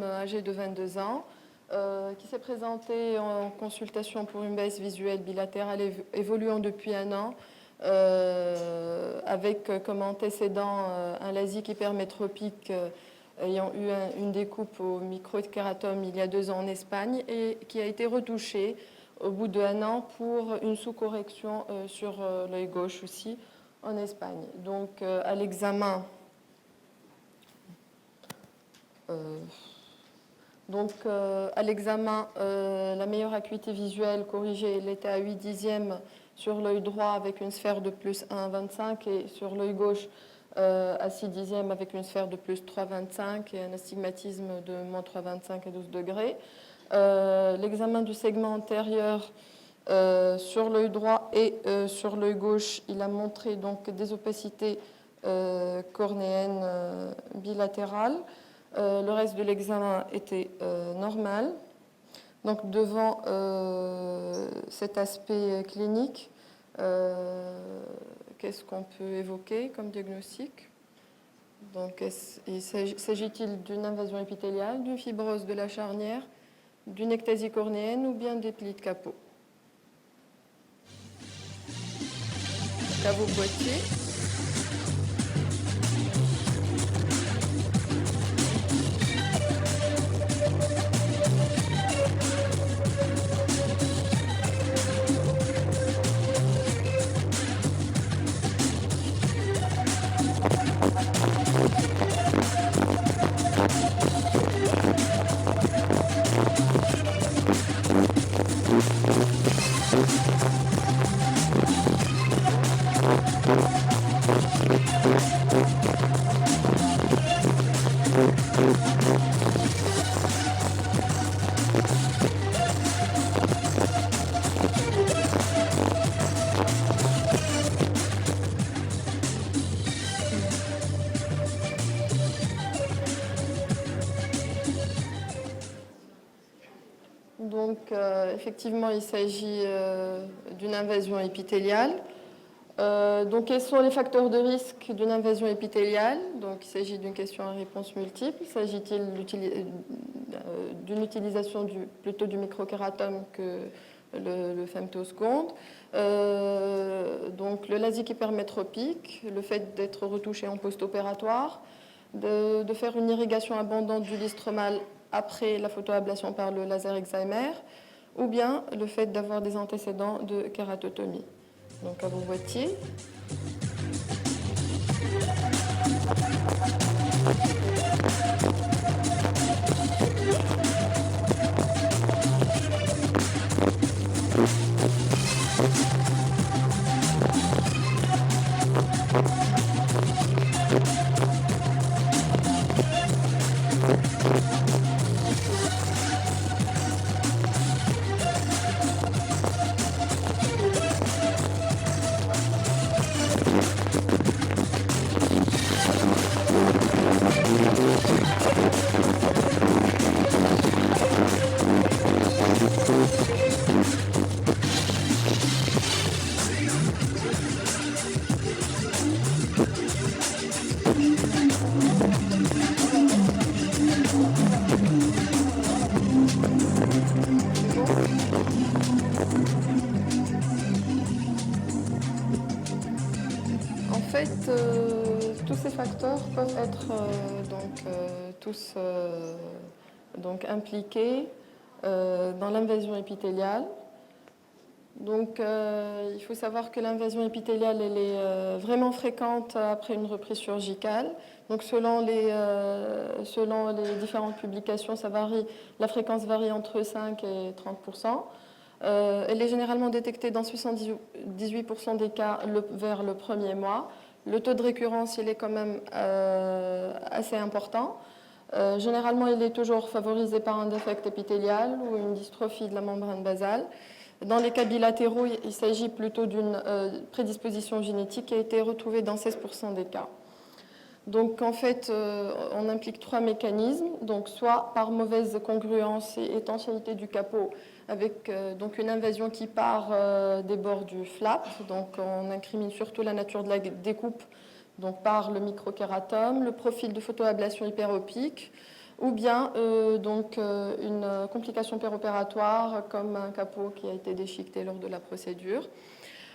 âgé de 22 ans, qui s'est présenté en consultation pour une baisse visuelle bilatérale évoluant depuis un an, avec comme antécédent un LASIK hypermétropique ayant eu une découpe au microkératome il y a 2 ans en Espagne et qui a été retouché au bout d'1 an pour une sous-correction sur l'œil gauche aussi en Espagne. Donc à l'examen... à l'examen, la meilleure acuité visuelle corrigée, elle était à 8/10 sur l'œil droit avec une sphère de plus 1,25 et sur l'œil gauche à 6/10 avec une sphère de plus 3,25 et un astigmatisme de moins 3,25 à 12 degrés. L'examen du segment antérieur sur l'œil droit et sur l'œil gauche, il a montré donc des opacités cornéennes bilatérales. Le reste de l'examen était normal. Donc devant cet aspect clinique, qu'est-ce qu'on peut évoquer comme diagnostic? Donc, s'agit-il d'une invasion épithéliale, d'une fibrose de la charnière, d'une ectasie cornéenne ou bien des plis de capot? À vos boîtiers. Donc, effectivement, il s'agit d'une invasion épithéliale. Donc, quels sont les facteurs de risque d'une invasion épithéliale? Donc, il s'agit d'une question à réponse multiple. S'agit-il d'une utilisation plutôt du microkératome que le femtosecond? Donc, le LASIK hypermétropique, le fait d'être retouché en post-opératoire, de faire une irrigation abondante du lit stromal après la photoablation par le laser Excimer, ou bien le fait d'avoir des antécédents de kératotomie. Donc à vos boîtiers. Tous ces facteurs peuvent être tous impliqués dans l'invasion épithéliale. Donc, il faut savoir que l'invasion épithéliale elle est vraiment fréquente après une reprise chirurgicale. Donc, selon les différentes publications, ça varie. La fréquence varie entre 5 et 30%. Elle est généralement détectée dans 78% des cas vers le premier mois. Le taux de récurrence, il est quand même assez important. Généralement, il est toujours favorisé par un défect épithélial ou une dystrophie de la membrane basale. Dans les cas bilatéraux, il s'agit plutôt d'une prédisposition génétique qui a été retrouvée dans 16% des cas. Donc, en fait, on implique 3 mécanismes. Donc, soit par mauvaise congruence et étanchéité du capot, avec donc une invasion qui part des bords du flap. Donc, on incrimine surtout la nature de la découpe donc par le microkératome, le profil de photoablation hyperopique, ou bien une complication péropératoire comme un capot qui a été déchiqueté lors de la procédure.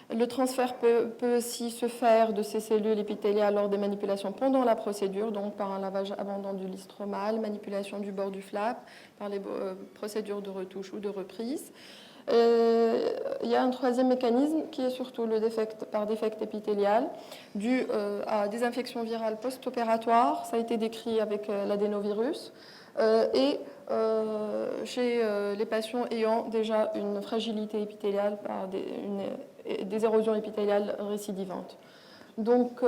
Le transfert peut aussi se faire de ces cellules épithéliales lors des manipulations pendant la procédure, donc par un lavage abondant du lit stromal, manipulation du bord du flap, par les procédures de retouche ou de reprise. Il y a un troisième mécanisme qui est surtout le par défect épithélial dû à des infections virales post-opératoires. Ça a été décrit avec l'adénovirus. Et chez les patients ayant déjà une fragilité épithéliale par des érosions épithéliales récidivantes. Donc,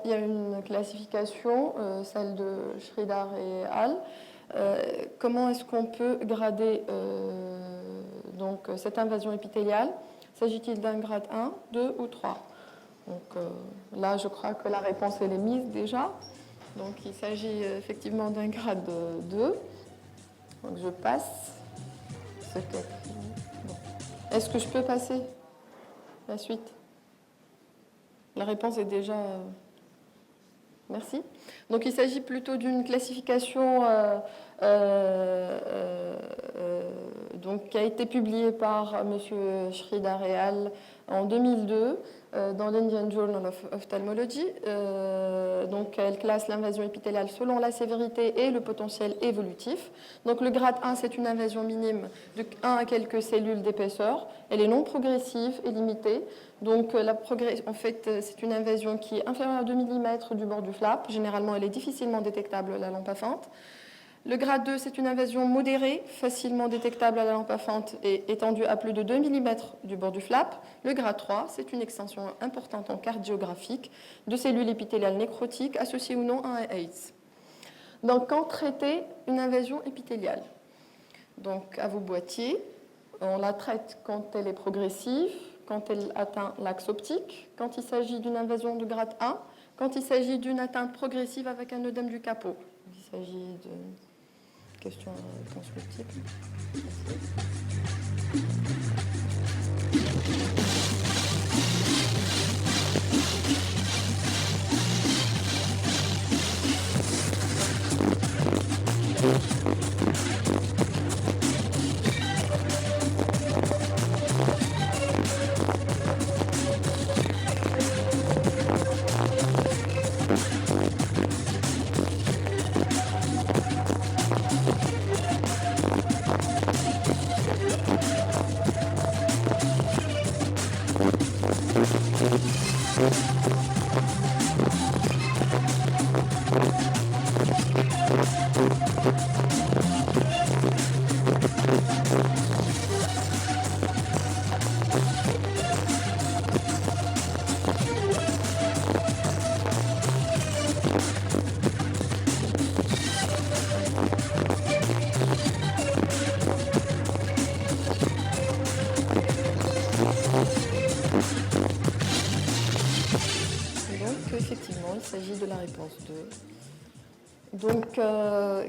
il y a une classification, celle de Schridar et al. Comment est-ce qu'on peut grader cette invasion épithéliale? S'agit-il d'un grade 1, 2 ou 3? Donc, là, je crois que la réponse elle est mise déjà. Donc, il s'agit effectivement d'un grade 2. Donc, je passe ce bon. Est-ce que je peux passer la suite? La réponse est déjà... Merci. Donc, il s'agit plutôt d'une classification qui a été publiée par M. Schridar et al. En 2002 dans l'Indian Journal of Ophthalmology. Donc, elle classe l'invasion épithéliale selon la sévérité et le potentiel évolutif. Donc, le grade 1, c'est une invasion minime de 1 à quelques cellules d'épaisseur. Elle est non progressive et limitée. Donc, en fait, c'est une invasion qui est inférieure à 2 mm du bord du flap. Généralement, elle est difficilement détectable à la lampe à fente. Le grade 2, c'est une invasion modérée, facilement détectable à la lampe à fente et étendue à plus de 2 mm du bord du flap. Le grade 3, c'est une extension importante en cardiographique de cellules épithéliales nécrotiques associées ou non à un AIDS. Donc, quand traiter une invasion épithéliale? Donc, à vos boîtiers, on la traite quand elle est progressive, quand elle atteint l'axe optique, quand il s'agit d'une invasion de grade 1, quand il s'agit d'une atteinte progressive avec un œdème du capot. Il s'agit de questions à réponse multiple. Il s'agit de la réponse 2. Donc,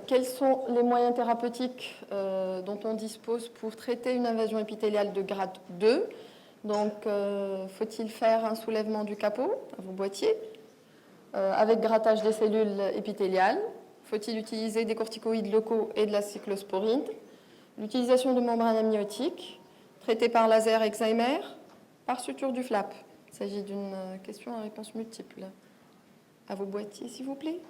quels sont les moyens thérapeutiques dont on dispose pour traiter une invasion épithéliale de grade 2? Donc, faut-il faire un soulèvement du capot à vos boîtiers avec grattage des cellules épithéliales? Faut-il utiliser des corticoïdes locaux et de la cyclosporine? L'utilisation de membranes amniotiques, traitées par laser Excimer, par suture du flap. Il s'agit d'une question à réponse multiple. À vos boîtiers, s'il vous plaît.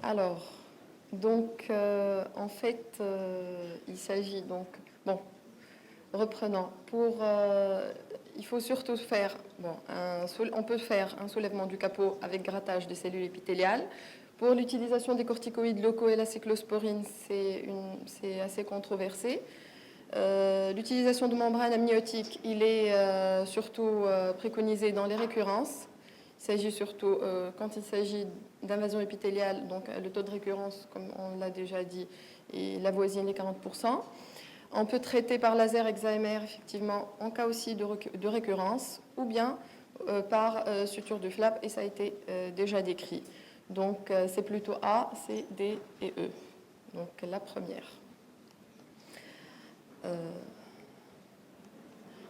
Alors, donc, en fait, il s'agit donc... Bon, reprenons. il faut surtout faire, on peut faire un soulèvement du capot avec grattage des cellules épithéliales. Pour l'utilisation des corticoïdes locaux et la cyclosporine, c'est assez controversé. L'utilisation de membranes amniotiques, il est surtout préconisé dans les récurrences. Il s'agit surtout, quand il s'agit d'invasion épithéliale, donc le taux de récurrence, comme on l'a déjà dit, il avoisine les 40%. On peut traiter par laser hexamer, effectivement, en cas aussi de récurrence, ou bien par suture du flap, et ça a été déjà décrit. Donc, c'est plutôt A, C, D et E. Donc, la première.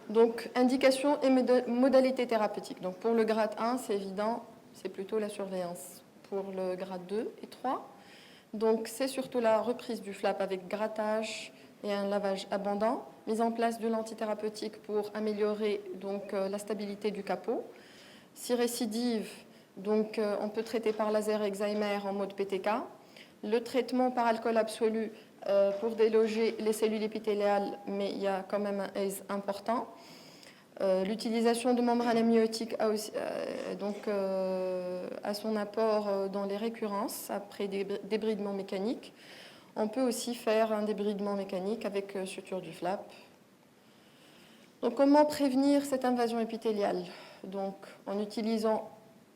Donc, indication et modalité thérapeutique. Donc, pour le grade 1, c'est évident, c'est plutôt la surveillance. Pour le grade 2 et 3, donc c'est surtout la reprise du flap avec grattage et un lavage abondant, mise en place de l'antithérapeutique pour améliorer donc, la stabilité du capot. Si récidive, donc, on peut traiter par laser hexamer en mode PTK. Le traitement par alcool absolu pour déloger les cellules épithéliales, mais il y a quand même un ACE important. L'utilisation de membranes amniotiques a son apport dans les récurrences après des débridements mécaniques. On peut aussi faire un débridement mécanique avec suture du flap. Donc, comment prévenir cette invasion épithéliale? Donc, en utilisant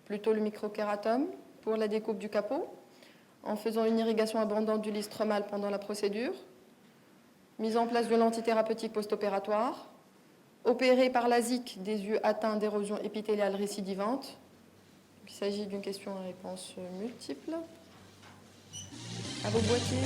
plutôt le microkératome pour la découpe du capot, en faisant une irrigation abondante du lystromal pendant la procédure, mise en place de l'antithérapeutique post-opératoire, opéré par l'ASIC des yeux atteints d'érosion épithéliale récidivante. Il s'agit d'une question à réponse multiple. À vos boîtiers.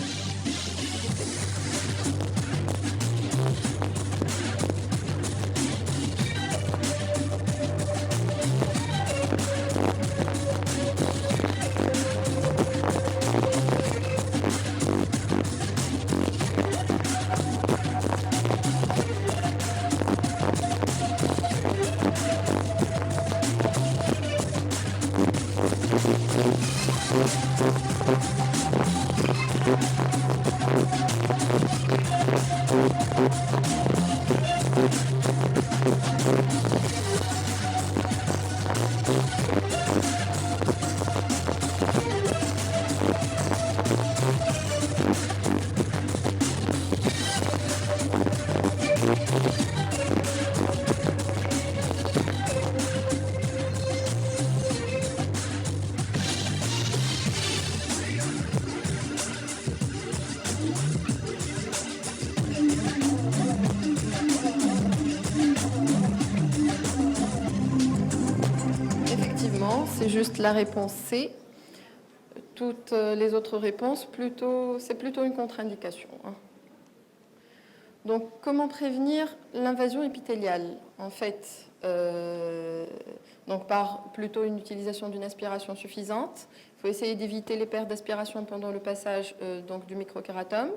C'est juste la réponse C. Toutes les autres réponses, c'est plutôt une contre-indication. Donc, comment prévenir l'invasion épithéliale? En fait, donc par plutôt une utilisation d'une aspiration suffisante. Il faut essayer d'éviter les pertes d'aspiration pendant le passage donc, du microkératome.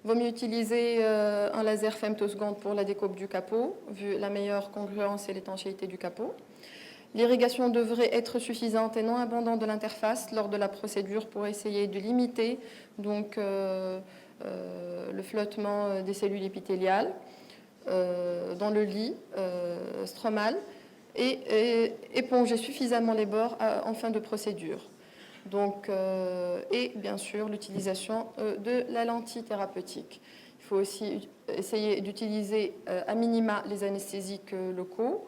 Il vaut mieux utiliser un laser femtoseconde pour la découpe du capot, vu la meilleure congruence et l'étanchéité du capot. L'irrigation devrait être suffisante et non abondante de l'interface lors de la procédure pour essayer de limiter donc, le flottement des cellules épithéliales dans le lit stromal et éponger suffisamment les bords en fin de procédure. Donc, et bien sûr l'utilisation de la lentille thérapeutique. Il faut aussi essayer d'utiliser à minima les anesthésiques locaux.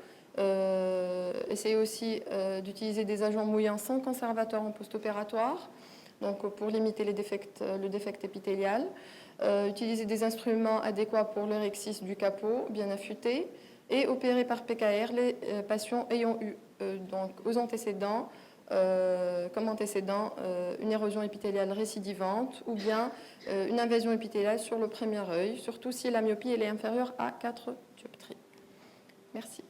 Essayer aussi d'utiliser des agents mouillants sans conservateur en post-opératoire, donc pour limiter le défect épithélial. Utiliser des instruments adéquats pour le rexis du capot, bien affûté, et opérer par PKR les patients ayant eu donc aux antécédents, comme antécédent une érosion épithéliale récidivante ou bien une invasion épithéliale sur le premier œil, surtout si la myopie elle est inférieure à 4 dioptries. Merci.